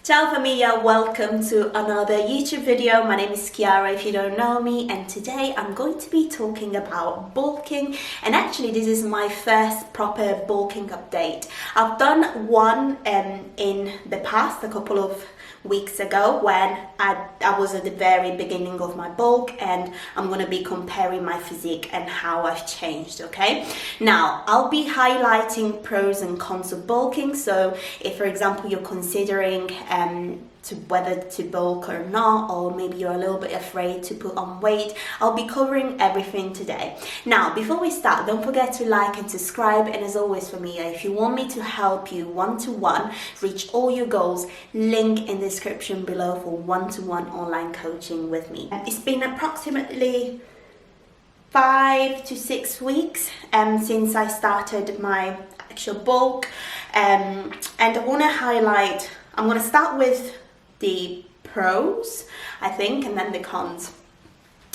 Ciao familia, welcome to another YouTube video. My name is Chiara if you don't know me, and today I'm going to be talking about bulking, and actually this is my first proper bulking update. I've done one in the past, a couple of weeks ago, when I was at the very beginning of my bulk, and I'm going to be comparing my physique and how I've changed. Okay, now I'll be highlighting pros and cons of bulking. So if for example you're considering whether to bulk or not, or maybe you're a little bit afraid to put on weight, I'll be covering everything today. Now before we start, don't forget to like and subscribe, and as always for me, if you want me to help you one-to-one reach all your goals, link in the description below for one-to-one online coaching with me. It's been approximately 5 to 6 weeks since I started my actual bulk, and I want to highlight, I'm going to start with the pros, I think, and then the cons.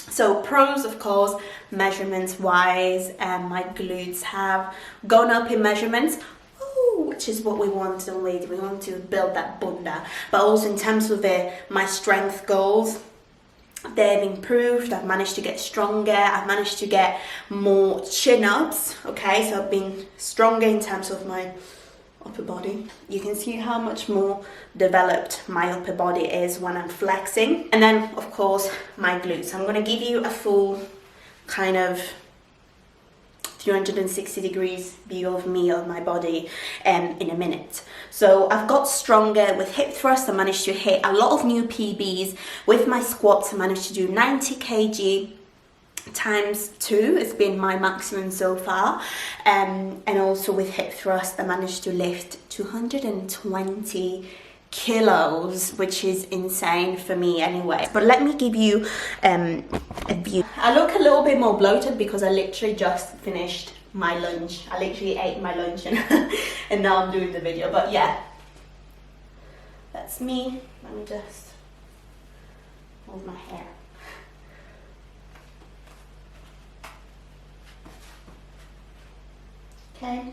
So pros, of course, measurements wise, my glutes have gone up in measurements, which is what we want, don't we? We want to build that bunda. But also in terms of my strength goals, they've improved. I've managed to get stronger. I've managed to get more chin-ups. Okay, so I've been stronger in terms of my upper body. You can see how much more developed my upper body is when I'm flexing. And then of course my glutes. I'm going to give you a full kind of 360 degrees view of me, of my body, in a minute. So I've got stronger with hip thrust. I managed to hit a lot of new PBs with my squats. I managed to do 90 kg times 2. It's been my maximum so far, and also with hip thrust I managed to lift 220 kilos, which is insane for me anyway. But let me give you a view. I look a little bit more bloated because I literally just finished my lunch. I literally ate my lunch and now I'm doing the video. But yeah, that's me. Let me just hold my hair. Okay.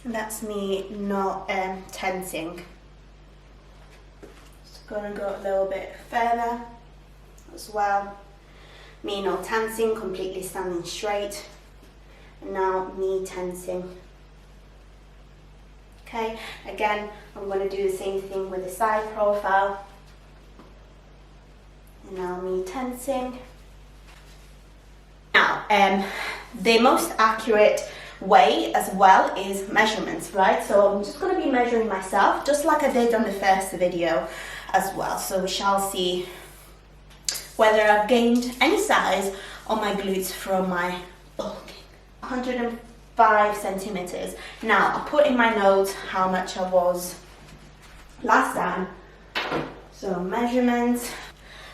And that's me not tensing. Just gonna go a little bit further as well. Me not tensing, completely standing straight. And now me tensing. Okay, again, I'm gonna do the same thing with the side profile. And now me tensing. Now, the most accurate way as well is measurements, right? So I'm just going to be measuring myself just like I did on the first video as well. So we shall see whether I've gained any size on my glutes from my bulking. 105 centimeters. Now I put in my notes how much I was last time. So measurements.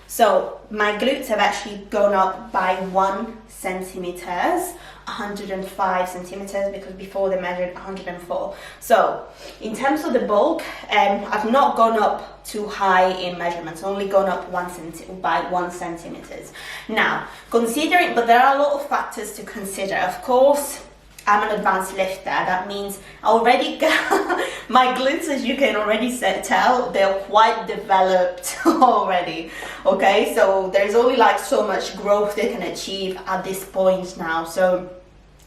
So my glutes have actually gone up by 1 centimeters, 105 centimeters, because before they measured 104. So in terms of the bulk, I've not gone up too high in measurements, only gone up by 1 centimeters. Now, considering, but there are a lot of factors to consider. Of course, I'm an advanced lifter. That means I already got my glutes, as you can already tell, they're quite developed already. Okay, so there's only like so much growth they can achieve at this point now. So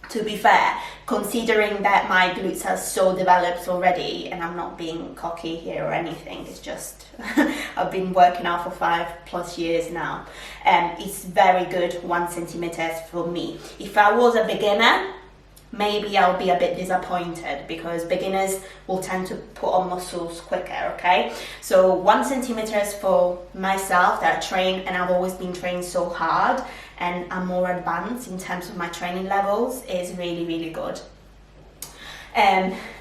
to be fair, considering that my glutes are so developed already, and I'm not being cocky here or anything, it's just I've been working out for 5+ years now, and it's very good 1 centimeter for me. If I was a beginner, maybe I'll be a bit disappointed, because beginners will tend to put on muscles quicker. Okay, so 1 centimeter is for myself that I train, and I've always been trained so hard, and I'm more advanced in terms of my training levels, is really, really good.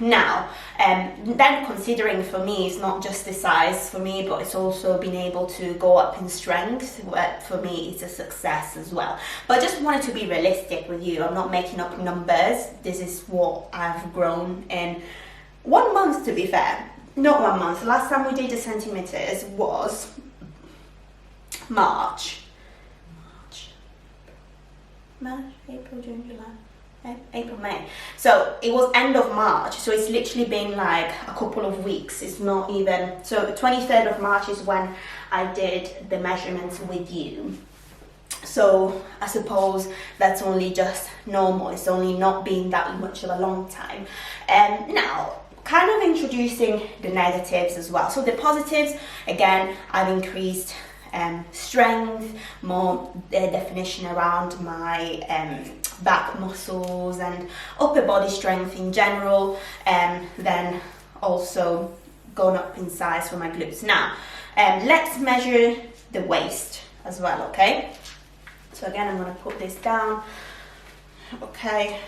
Now, then considering for me, it's not just the size for me, but it's also being able to go up in strength. For me, it's a success as well. But I just wanted to be realistic with you. I'm not making up numbers. This is what I've grown in 1 month, to be fair. Not 1 month. Last time we did the centimeters was March, April, June, July. April, May. So it was end of March, so it's literally been like a couple of weeks. It's not even, so 23rd of March is when I did the measurements with you. So I suppose that's only just normal. It's only not been that much of a long time. Now, kind of introducing the negatives as well. So the positives, again, I've increased strength, more definition around my back muscles and upper body strength in general, and then also gone up in size for my glutes. Now, let's measure the waist as well, okay? So again, I'm going to put this down, okay?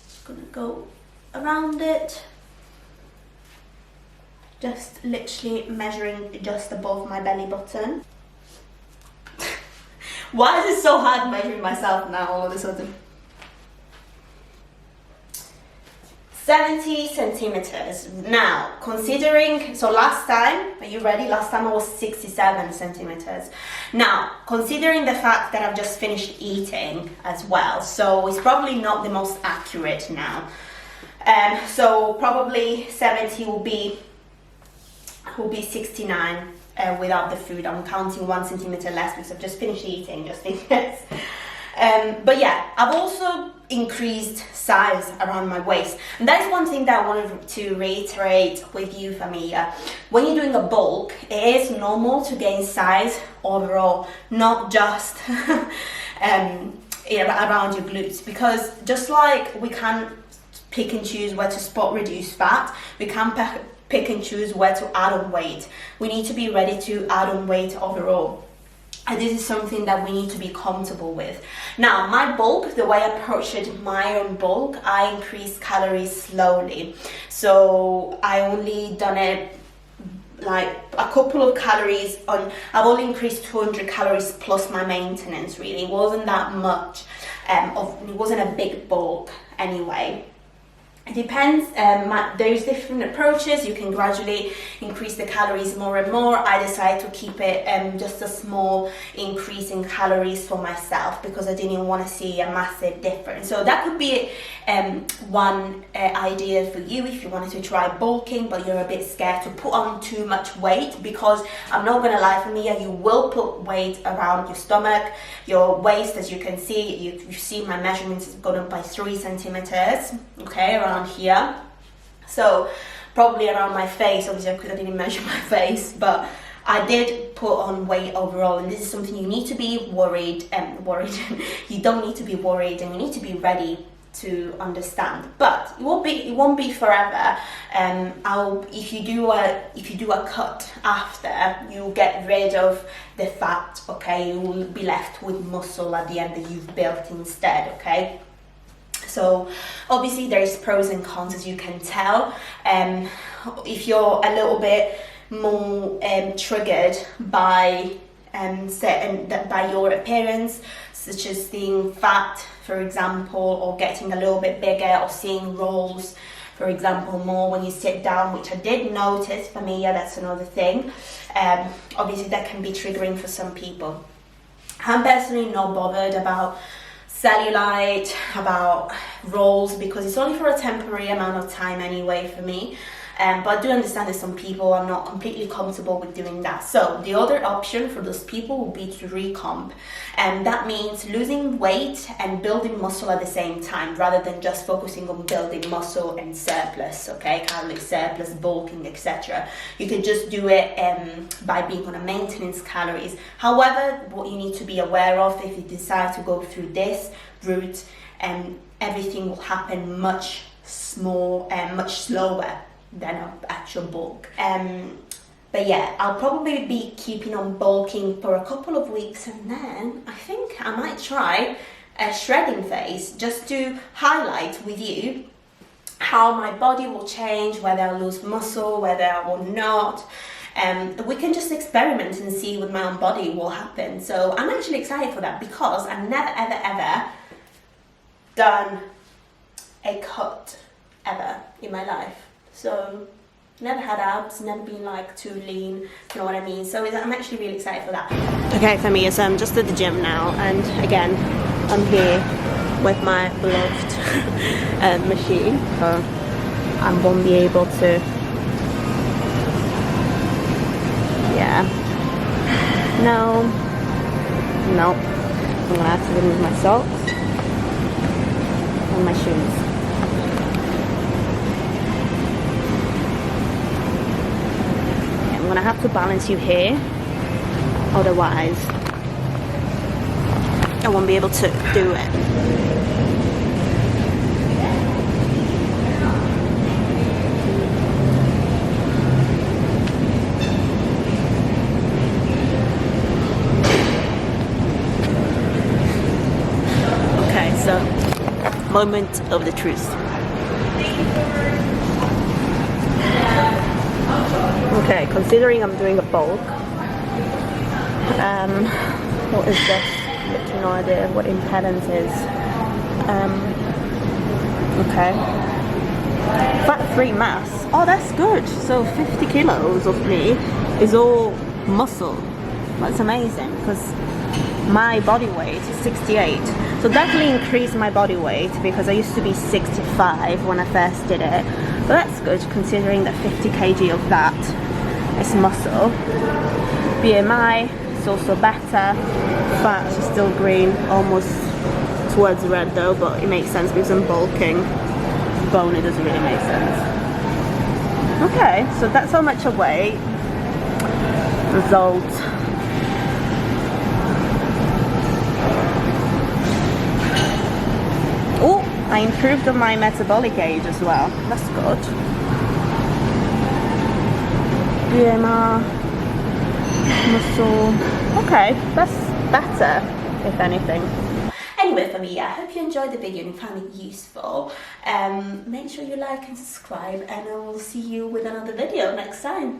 Just going to go around it. Just literally measuring just above my belly button. Why is it so hard measuring myself now all of a sudden? 70 centimeters. Now, considering, so last time, are you ready? Last time I was 67 centimeters. Now, considering the fact that I've just finished eating as well, so it's probably not the most accurate now. So probably 70 will be 69 without the food. I'm counting 1 centimeter less because I've just finished eating, just in case. But yeah, I've also increased size around my waist, and that is one thing that I wanted to reiterate with you, Familia. When you're doing a bulk, it is normal to gain size overall, not just around your glutes, because just like we can't pick and choose where to spot reduce fat, we can't pick and choose where to add on weight. We need to be ready to add on weight overall. And this is something that we need to be comfortable with. Now, my bulk, the way I approached my own bulk, I increased calories slowly. So I only done it like a couple of calories on, I've only increased 200 calories plus my maintenance, really. It wasn't that much, it wasn't a big bulk anyway. It depends, there's different approaches. You can gradually increase the calories more and more. I decided to keep it just a small increase in calories for myself because I didn't want to see a massive difference. So that could be one idea for you if you wanted to try bulking, but you're a bit scared to put on too much weight, because I'm not going to lie, for me, you will put weight around your stomach, your waist. As you can see, you see my measurements has gone up by 3 centimeters, okay, around here. So probably around my face, obviously I didn't measure my face, but I did put on weight overall, and this is something you need to be worried. You don't need to be worried, and you need to be ready to understand. But it won't be forever. If you do a cut after, you'll get rid of the fat, okay? You will be left with muscle at the end that you've built instead, okay? So obviously there is pros and cons, as you can tell. If you're a little bit more triggered by by your appearance, such as seeing fat, for example, or getting a little bit bigger, or seeing rolls, for example, more when you sit down, which I did notice for me. Yeah, that's another thing. Obviously that can be triggering for some people. I'm personally not bothered about cellulite, about rolls, because it's only for a temporary amount of time anyway for me. But I do understand that some people are not completely comfortable with doing that. So the other option for those people will be to recomp. And that means losing weight and building muscle at the same time, rather than just focusing on building muscle and surplus, okay? Calorie surplus, bulking, etc. You could just do it by being on a maintenance calories. However, what you need to be aware of, if you decide to go through this route, everything will happen much slower than an actual bulk. But yeah, I'll probably be keeping on bulking for a couple of weeks, and then I think I might try a shredding phase, just to highlight with you how my body will change, whether I'll lose muscle, whether I will not. We can just experiment and see with my own body what will happen. So I'm actually excited for that, because I've never ever done a cut ever in my life. So never had abs, never been like too lean, you know what I mean? So I'm actually really excited for that. Okay, for me, so I'm just at the gym now, and again, I'm here with my beloved machine, so I won't be able to, yeah, no, I'm gonna have to remove my socks and my shoes. I'm gonna have to balance you here, otherwise I won't be able to do it. Okay, so moment of the truth. Okay, considering I'm doing a bulk, what is this? Literally no idea what impedance is. Okay. Fat-free mass. Oh, that's good. So 50 kilos of me is all muscle. That's amazing because my body weight is 68. So definitely increased my body weight because I used to be 65 when I first did it. But that's good considering that 50 kg of that is muscle. BMI is also better. Fat is still green, almost towards red though, but it makes sense because I'm bulking. Bone, it doesn't really make sense. Okay, so that's how much I weigh. Result. Oh, I improved on my metabolic age as well. That's good. BMR, muscle. Okay, that's better, if anything. Anyway, for me, I hope you enjoyed the video and you found it useful. Make sure you like and subscribe, and I will see you with another video next time.